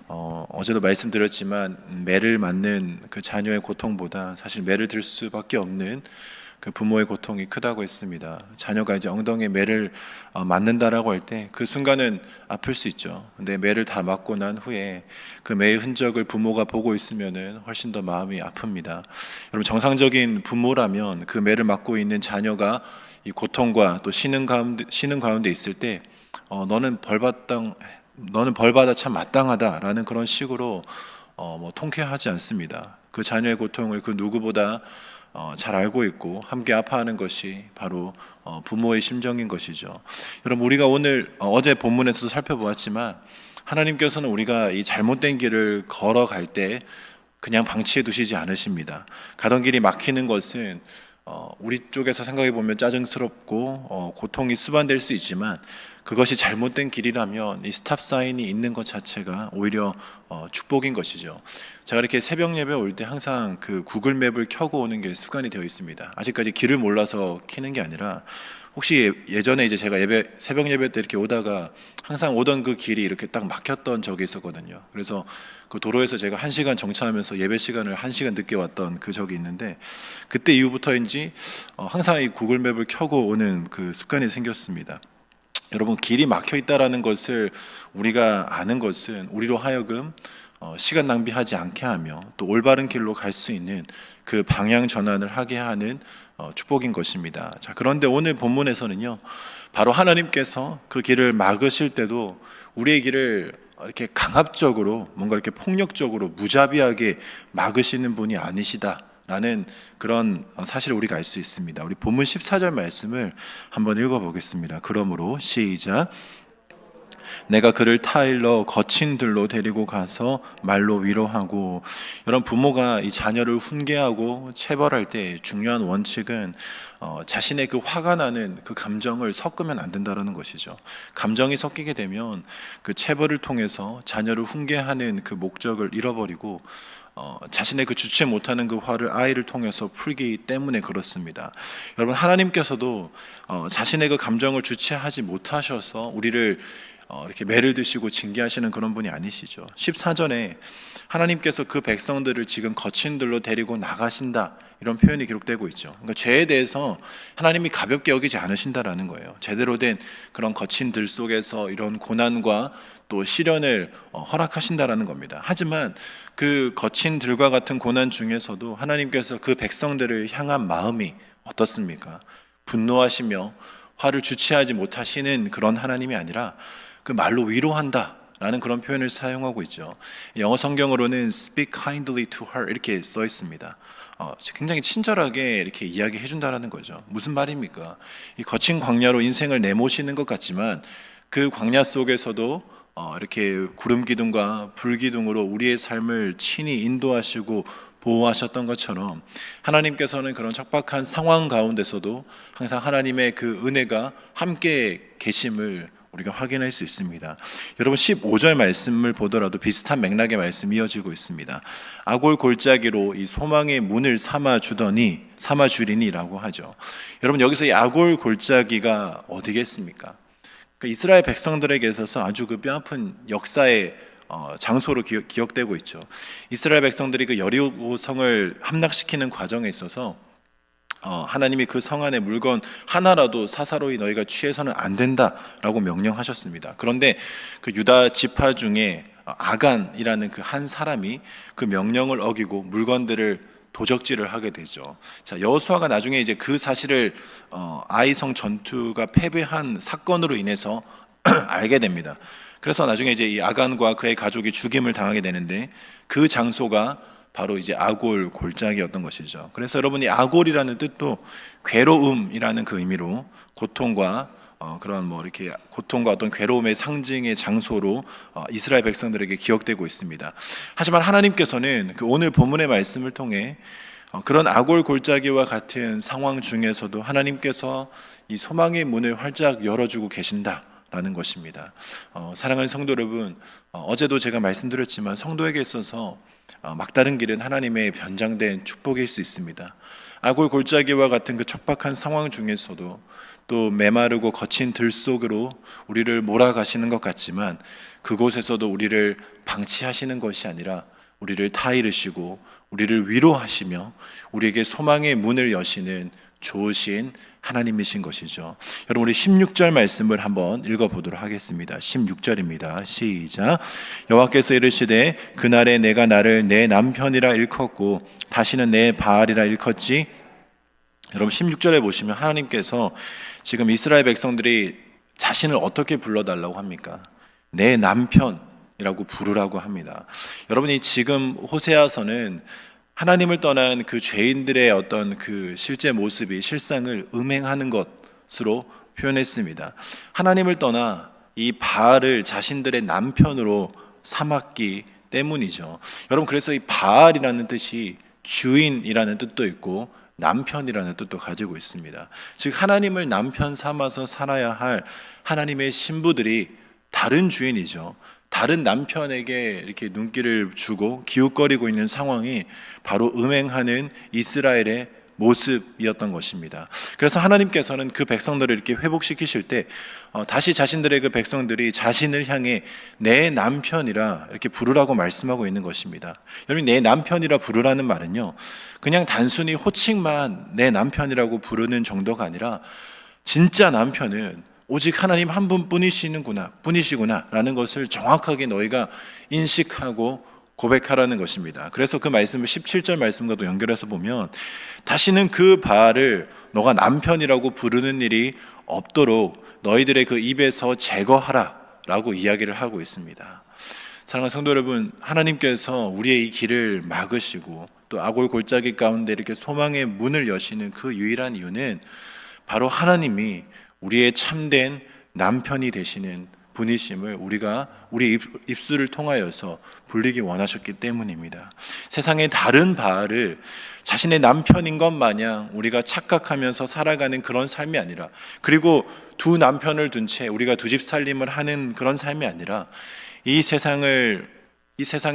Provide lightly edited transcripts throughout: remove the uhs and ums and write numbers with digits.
어제도 말씀드렸지만 매를 맞는 그 자녀의 고통보다 사실 매를 들 수밖에 없는 그 부모의 고통이 크다고 했습니다. 자녀가 이제 엉덩이에 매를 맞는다라고 할 때 그 순간은 아플 수 있죠. 근데 매를 다 맞고 난 후에 그 매의 흔적을 부모가 보고 있으면은 훨씬 더 마음이 아픕니다. 여러분, 정상적인 부모라면 그 매를 맞고 있는 자녀가 이 고통과 또 쉬는 가운데 있을 때 너는 벌받아 참 마땅하다라는 그런 식으로 통쾌하지 않습니다. 그 자녀의 고통을 그 누구보다 잘 알고 있고 함께 아파하는 것이 바로 부모의 심정인 것이죠. 여러분, 우리가 오늘 어제 본문에서도 살펴보았지만 하나님께서는 우리가 이 잘못된 길을 걸어갈 때 그냥 방치해 두시지 않으십니다. 가던 길이 막히는 것은 우리 쪽에서 생각해 보면 짜증스럽고 고통이 수반될 수 있지만 그것이 잘못된 길이라면 이 스탑 사인이 있는 것 자체가 오히려 축복인 것이죠. 제가 이렇게 새벽 예배 올 때 항상 그 구글 맵을 켜고 오는 게 습관이 되어 있습니다. 아직까지 길을 몰라서 켜는 게 아니라 혹시 예전에 이제 제가 새벽 예배 때 이렇게 오다가 항상 오던 그 길이 이렇게 딱 막혔던 적이 있었거든요. 그래서 그 도로에서 제가 1시간 정차하면서 예배 시간을 1시간 늦게 왔던 그 적이 있는데 그때 이후부터인지 항상 이 구글 맵을 켜고 오는 그 습관이 생겼습니다. 여러분, 길이 막혀 있다라는 것을 우리가 아는 것은 우리로 하여금 시간 낭비하지 않게 하며 또 올바른 길로 갈 수 있는 그 방향 전환을 하게 하는 축복인 것입니다. 자, 그런데 오늘 본문에서는요, 바로 하나님께서 그 길을 막으실 때도 우리의 길을 이렇게 강압적으로 뭔가 이렇게 폭력적으로 무자비하게 막으시는 분이 아니시다라는 그런 사실을 우리가 알 수 있습니다. 우리 본문 14절 말씀을 한번 읽어보겠습니다. 그러므로 시작. 내가 그를 타일러 거친 들로 데리고 가서 말로 위로하고. 여러분, 부모가 이 자녀를 훈계하고 체벌할 때 중요한 원칙은 자신의 그 화가 나는 그 감정을 섞으면 안 된다는 것이죠. 감정이 섞이게 되면 그 체벌을 통해서 자녀를 훈계하는 그 목적을 잃어버리고 자신의 그 주체 못하는 그 화를 아이를 통해서 풀기 때문에 그렇습니다. 여러분, 하나님께서도 자신의 그 감정을 주체하지 못하셔서 우리를 이렇게 매를 드시고 징계하시는 그런 분이 아니시죠. 14절에 하나님께서 그 백성들을 지금 거친 들로 데리고 나가신다, 이런 표현이 기록되고 있죠. 그러니까 죄에 대해서 하나님이 가볍게 여기지 않으신다라는 거예요. 제대로 된 그런 거친 들 속에서 이런 고난과 또 시련을 허락하신다라는 겁니다. 하지만 그 거친 들과 같은 고난 중에서도 하나님께서 그 백성들을 향한 마음이 어떻습니까? 분노하시며 화를 주체하지 못하시는 그런 하나님이 아니라 그 말로 위로한다 라는 그런 표현을 사용하고 있죠. 영어 성경으로는 speak kindly to her 이렇게 써 있습니다. 굉장히 친절하게 이렇게 이야기해 준다라는 거죠. 무슨 말입니까? 이 거친 광야로 인생을 내모시는 것 같지만 그 광야 속에서도 이렇게 구름 기둥과 불 기둥으로 우리의 삶을 친히 인도하시고 보호하셨던 것처럼 하나님께서는 그런 척박한 상황 가운데서도 항상 하나님의 그 은혜가 함께 계심을 우리가 확인할 수 있습니다. 여러분, 15절 말씀을 보더라도 비슷한 맥락의 말씀이 이어지고 있습니다. 아골 골짜기로 이 소망의 문을 삼아 주리니라고 하죠. 여러분, 여기서 이 아골 골짜기가 어디겠습니까? 그러니까 이스라엘 백성들에게 있어서 아주 그 뼈아픈 역사의 장소로 기억되고 있죠. 이스라엘 백성들이 그 여리고 성을 함락시키는 과정에 있어서 하나님이 그 성 안에 물건 하나라도 사사로이 너희가 취해서는 안 된다라고 명령하셨습니다. 그런데 그 유다 지파 중에 아간이라는 그 한 사람이 그 명령을 어기고 물건들을 도적질을 하게 되죠. 자, 여호수아가 나중에 이제 그 사실을 아이성 전투가 패배한 사건으로 인해서 알게 됩니다. 그래서 나중에 이제 이 아간과 그의 가족이 죽임을 당하게 되는데 그 장소가 바로 이제 아골 골짜기였던 것이죠. 그래서 여러분이 아골이라는 뜻도 괴로움이라는 그 의미로 고통과 그런 이렇게 고통과 어떤 괴로움의 상징의 장소로 이스라엘 백성들에게 기억되고 있습니다. 하지만 하나님께서는 그 오늘 본문의 말씀을 통해 그런 아골 골짜기와 같은 상황 중에서도 하나님께서 이 소망의 문을 활짝 열어주고 계신다라는 것입니다. 사랑하는 성도 여러분, 어제도 제가 말씀드렸지만 성도에게 있어서 막다른 길은 하나님의 변장된 축복일 수 있습니다. 아골 골짜기와 같은 그 척박한 상황 중에서도 또 메마르고 거친 들 속으로 우리를 몰아가시는 것 같지만 그곳에서도 우리를 방치하시는 것이 아니라 우리를 타이르시고 우리를 위로하시며 우리에게 소망의 문을 여시는 좋으신 하나님이신 것이죠. 여러분, 우리 16절 말씀을 한번 읽어보도록 하겠습니다. 16절입니다. 시작. 여호와께서 이르시되 그날에 내가 나를 내 남편이라 일컫고 다시는 내 바알이라 일컫지. 여러분, 16절에 보시면 하나님께서 지금 이스라엘 백성들이 자신을 어떻게 불러달라고 합니까? 내 남편이라고 부르라고 합니다. 여러분이 지금 호세아서는 하나님을 떠난 그 죄인들의 어떤 그 실제 모습이 실상을 음행하는 것으로 표현했습니다. 하나님을 떠나 이 바알을 자신들의 남편으로 삼았기 때문이죠. 여러분, 그래서 이 바알이라는 뜻이 주인이라는 뜻도 있고 남편이라는 뜻도 가지고 있습니다. 즉 하나님을 남편 삼아서 살아야 할 하나님의 신부들이 다른 주인이죠. 다른 남편에게 이렇게 눈길을 주고 기웃거리고 있는 상황이 바로 음행하는 이스라엘의 모습이었던 것입니다. 그래서 하나님께서는 그 백성들을 이렇게 회복시키실 때 다시 자신들의 그 백성들이 자신을 향해 내 남편이라 이렇게 부르라고 말씀하고 있는 것입니다. 여러분, 내 남편이라 부르라는 말은요, 그냥 단순히 호칭만 내 남편이라고 부르는 정도가 아니라 진짜 남편은 오직 하나님 한 분뿐이시구나 라는 것을 정확하게 너희가 인식하고 고백하라는 것입니다. 그래서 그 말씀을 17절 말씀과도 연결해서 보면 다시는 그 바알을 너가 남편이라고 부르는 일이 없도록 너희들의 그 입에서 제거하라 라고 이야기를 하고 있습니다. 사랑하는 성도 여러분, 하나님께서 우리의 이 길을 막으시고 또 아골 골짜기 가운데 이렇게 소망의 문을 여시는 그 유일한 이유는 바로 하나님이 우리의 참된 남편이 되시는 분이심을 우리가 우리 입술을 통하여서 불리기 원하셨기 때문입니다. 세상의 다른 바알을 자신의 남편인 것 마냥 우리가 착각하면서 살아가는 그런 삶이 아니라, 그리고 두 남편을 둔 채 우리가 두 집 살림을 하는 그런 삶이 아니라 이 세상에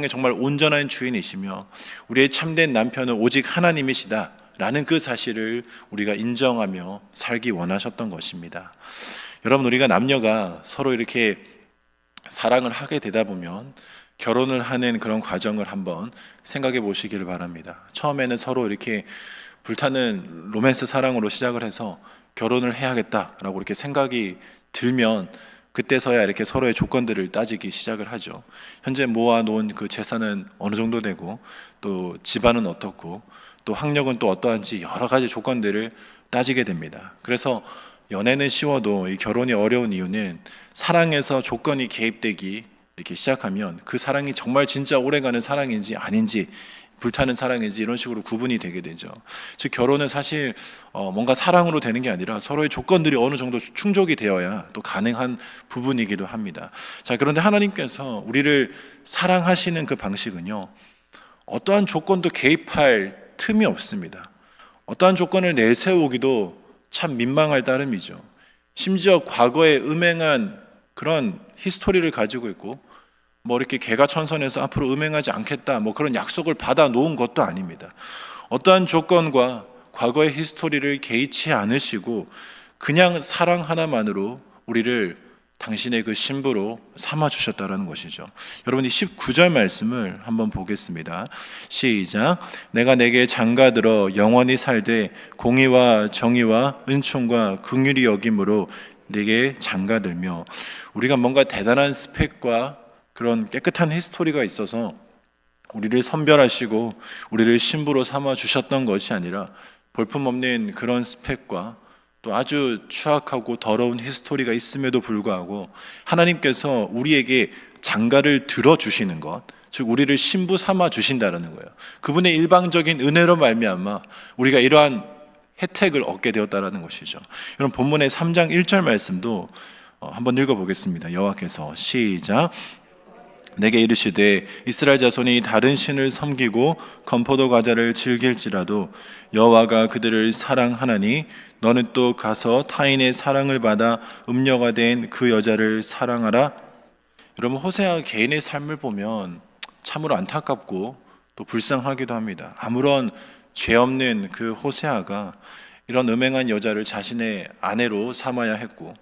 정말 온전한 주인이시며 우리의 참된 남편은 오직 하나님이시다 라는 그 사실을 우리가 인정하며 살기 원하셨던 것입니다. 여러분, 우리가 남녀가 서로 이렇게 사랑을 하게 되다 보면 결혼을 하는 그런 과정을 한번 생각해 보시기를 바랍니다. 처음에는 서로 이렇게 불타는 로맨스 사랑으로 시작을 해서 결혼을 해야겠다라고 이렇게 생각이 들면 그때서야 이렇게 서로의 조건들을 따지기 시작을 하죠. 현재 모아놓은 그 재산은 어느 정도 되고 또 집안은 어떻고 또 학력은 또 어떠한지 여러 가지 조건들을 따지게 됩니다. 그래서 연애는 쉬워도 이 결혼이 어려운 이유는 사랑에서 조건이 개입되기 이렇게 시작하면 그 사랑이 정말 진짜 오래가는 사랑인지 아닌지, 불타는 사랑인지 이런 식으로 구분이 되게 되죠. 즉 결혼은 사실 뭔가 사랑으로 되는 게 아니라 서로의 조건들이 어느 정도 충족이 되어야 또 가능한 부분이기도 합니다. 자, 그런데 하나님께서 우리를 사랑하시는 그 방식은요, 어떠한 조건도 개입할 틈이 없습니다. 어떠한 조건을 내세우기도 참 민망할 따름이죠. 심지어 과거에 음행한 그런 히스토리를 가지고 있고 뭐 이렇게 개가천선해서 앞으로 음행하지 않겠다 뭐 그런 약속을 받아 놓은 것도 아닙니다. 어떠한 조건과 과거의 히스토리를 개의치 않으시고 그냥 사랑 하나만으로 우리를 당신의 그 신부로 삼아주셨다는 것이죠. 여러분, 이 19절 말씀을 한번 보겠습니다. 시작. 내가 내게 장가들어 영원히 살되 공의와 정의와 은총과 긍휼이 여김으로 내게 장가들며, 우리가 뭔가 대단한 스펙과 그런 깨끗한 히스토리가 있어서 우리를 선별하시고 우리를 신부로 삼아주셨던 것이 아니라 볼품없는 그런 스펙과 또 아주 추악하고 더러운 히스토리가 있음에도 불구하고 하나님께서 우리에게 장가를 들어주시는 것, 즉 우리를 신부 삼아 주신다는 거예요. 그분의 일방적인 은혜로 말미암아 우리가 이러한 혜택을 얻게 되었다는 것이죠. 여러분, 본문의 3장 1절 말씀도 한번 읽어보겠습니다. 여호와께서 시작. 내게 이르시되 이스라엘 자손이 다른 신을 섬기고 건포도 과자를 즐길지라도 여호와가 그들을 사랑하나니 너는 또 가서 타인의 사랑을 받아 음녀가 된 그 여자를 사랑하라. 여러분, 호세아 개인의 삶을 보면 참으로 안타깝고 또 불쌍하기도 합니다. 아무런 죄 없는 그 호세아가 이런 음행한 여자를 자신의 아내로 삼아야 했고,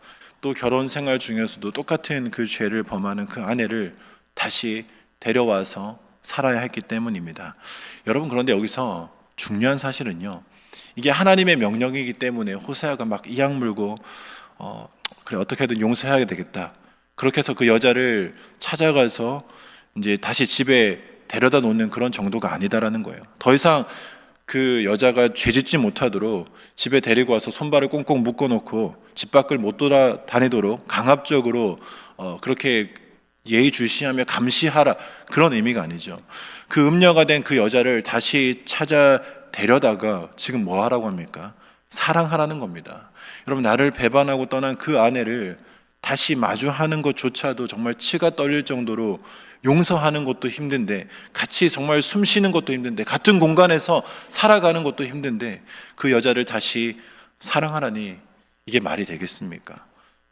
또 결혼 생활 중에서도 똑같은 그 죄를 범하는 그 아내를 다시 데려와서 살아야 했기 때문입니다. 여러분, 그런데 여기서 중요한 사실은요, 이게 하나님의 명령이기 때문에 호세아가 막 이악 물고 그래, 어떻게든 용서해야 되겠다, 그렇게 해서 그 여자를 찾아가서 이제 다시 집에 데려다 놓는 그런 정도가 아니다라는 거예요. 더 이상 그 여자가 죄짓지 못하도록 집에 데리고 와서 손발을 꽁꽁 묶어놓고 집 밖을 못 돌아다니도록 강압적으로 그렇게 예의주시하며 감시하라, 그런 의미가 아니죠. 그 음녀가 된 그 여자를 다시 찾아 데려다가 지금 뭐 하라고 합니까? 사랑하라는 겁니다. 여러분, 나를 배반하고 떠난 그 아내를 다시 마주하는 것조차도 정말 치가 떨릴 정도로 용서하는 것도 힘든데, 같이 정말 숨 쉬는 것도 힘든데, 같은 공간에서 살아가는 것도 힘든데 그 여자를 다시 사랑하라니 이게 말이 되겠습니까?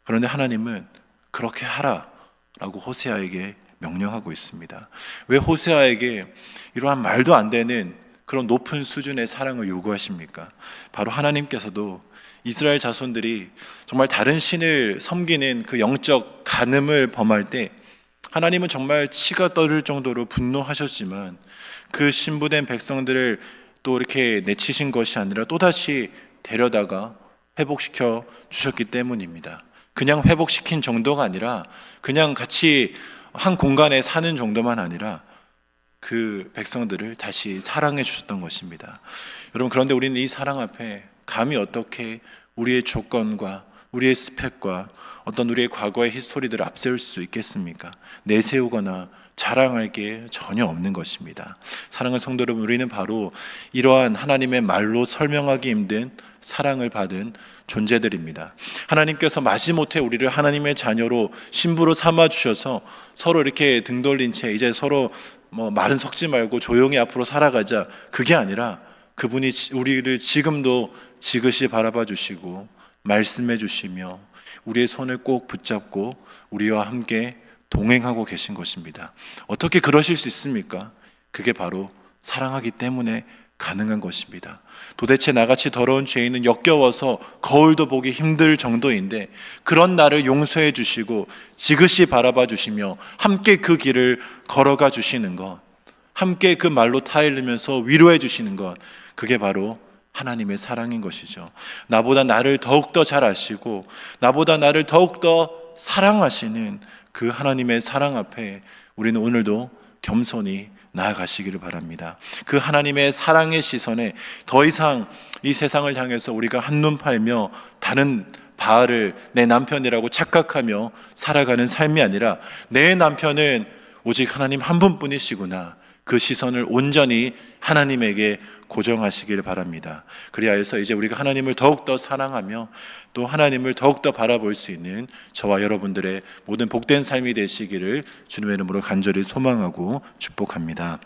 그런데 하나님은 그렇게 하라라고 호세아에게 명령하고 있습니다. 왜 호세아에게 이러한 말도 안 되는 그런 높은 수준의 사랑을 요구하십니까? 바로 하나님께서도 이스라엘 자손들이 정말 다른 신을 섬기는 그 영적 간음을 범할 때 하나님은 정말 치가 떨릴 정도로 분노하셨지만, 그 신부된 백성들을 또 이렇게 내치신 것이 아니라 또다시 데려다가 회복시켜 주셨기 때문입니다. 그냥 회복시킨 정도가 아니라, 그냥 같이 한 공간에 사는 정도만 아니라 그 백성들을 다시 사랑해 주셨던 것입니다. 여러분, 그런데 우리는 이 사랑 앞에 감히 어떻게 우리의 조건과 우리의 스펙과 어떤 우리의 과거의 히스토리들을 앞세울 수 있겠습니까? 내세우거나 자랑할 게 전혀 없는 것입니다. 사랑하는 성도 여러분, 우리는 바로 이러한 하나님의 말로 설명하기 힘든 사랑을 받은 존재들입니다. 하나님께서 마지못해 우리를 하나님의 자녀로 신부로 삼아 주셔서 서로 이렇게 등 돌린 채 이제 서로 말은 섞지 말고 조용히 앞으로 살아가자, 그게 아니라 그분이 우리를 지금도 지그시 바라봐 주시고 말씀해 주시며 우리의 손을 꼭 붙잡고 우리와 함께 동행하고 계신 것입니다. 어떻게 그러실 수 있습니까? 그게 바로 사랑하기 때문에 가능한 것입니다. 도대체 나같이 더러운 죄인은 역겨워서 거울도 보기 힘들 정도인데, 그런 나를 용서해 주시고 지그시 바라봐 주시며 함께 그 길을 걸어가 주시는 것, 함께 그 말로 타일르면서 위로해 주시는 것, 그게 바로 하나님의 사랑인 것이죠. 나보다 나를 더욱더 잘 아시고 나보다 나를 더욱더 사랑하시는 그 하나님의 사랑 앞에 우리는 오늘도 겸손히 나아가시기를 바랍니다. 그 하나님의 사랑의 시선에 더 이상 이 세상을 향해서 우리가 한눈 팔며 다른 바알을 내 남편이라고 착각하며 살아가는 삶이 아니라, 내 남편은 오직 하나님 한 분뿐이시구나, 그 시선을 온전히 하나님에게 고정하시기를 바랍니다. 그리하여서 이제 우리가 하나님을 더욱더 사랑하며 또 하나님을 더욱더 바라볼 수 있는 저와 여러분들의 모든 복된 삶이 되시기를 주님의 이름으로 간절히 소망하고 축복합니다.